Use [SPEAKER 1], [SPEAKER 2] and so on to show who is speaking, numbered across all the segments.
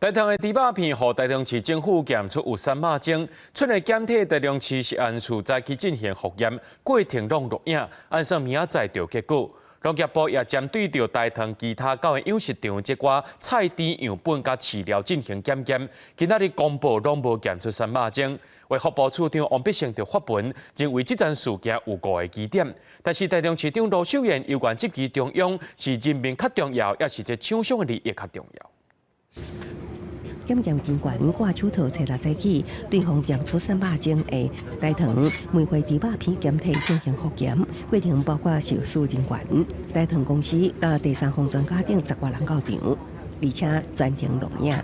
[SPEAKER 1] 台糖的猪肉片，和台中市政府检出有3码钟，出来检体台中市食安处早起进行复验，过程拢录影，按算明仔载就结果。农业部也针对着台糖其他9个养殖场这寡菜猪样本甲饲料进行检验，今仔日公布拢无检出3码钟。卫福部处长王必胜就发文，认为这件事件有误的疑点，但是台中市长罗秀燕有关这期中央是人民较重要，也是这厂商的利益较重要。
[SPEAKER 2] 检验监管挂手套找6早起，对方验出3码钟的台糖每回猪肉片检体进行复检，过程包括受事人员、台糖公司甲第三方专家等10多人到场，而且全程录影。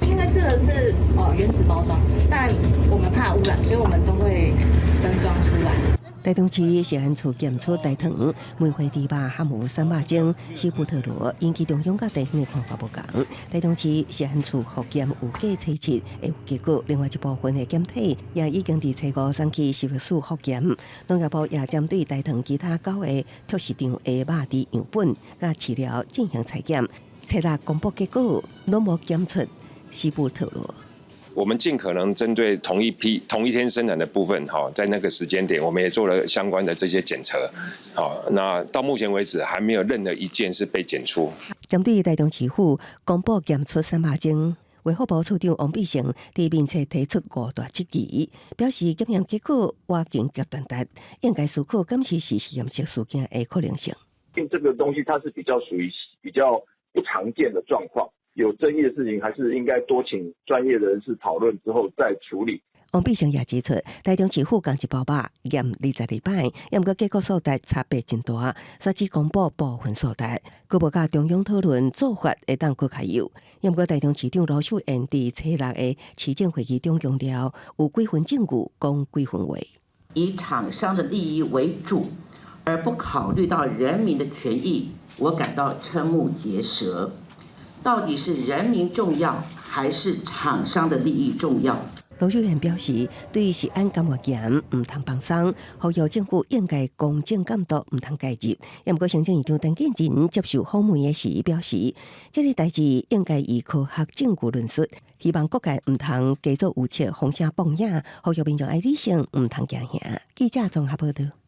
[SPEAKER 3] 因为这个是原始包装，但我们怕污染，所以我们都会分装出来。
[SPEAKER 2] 台中市食安处检出台糖每回猪肉含有3码钟西布特罗，引起中央甲地方的看法不同。台中市食安处复检有假测试的结果，另外一部分的检体也已经伫初5送去食药署复检。农业部也针对台糖其他9个特市场的肉猪样本甲饲料进行采检，初6公布结果，拢无检出西布特罗。
[SPEAKER 4] 我们尽可能针对同一天生产的部分，在那个时间点，我们也做了相关的这些检测。那到目前为止还没有任何一件是被检出。
[SPEAKER 2] 针对台中市府公布检出3码钟，卫福部处长王必胜伫面册提出5大质疑，表示检验结果挖经极断达，应该思考检视实验室事件的可能性。
[SPEAKER 5] 这个东西它是比较属于比较不常见的状况。有争议的事情，还是应该多请专业的人士讨论之后再处理。
[SPEAKER 2] 王必胜也指出，台中市府刚一包肉验20礼拜，也毋过结果数值差别真大，煞只公布部分数值，佫无甲中央讨论做法会当佫加油。也毋过台中市长罗秀燕伫初6的市政会议中强调，有几分证据讲几分话，
[SPEAKER 6] 以厂商的利益为主，而不考虑到人民的权益，我感到瞠目结舌。到底是人民重要，还是厂商的利益重要？
[SPEAKER 2] 罗秀燕表示，对食安监察严，唔通放松，呼吁政府应该公正监督，唔通介入。也毋过行政院长陈建仁接受访问的时表示，这个代志应该以科学证据论述，希望各界唔通假作有切，风声放影，呼吁民众爱理性，唔通惊吓。记者综合报道。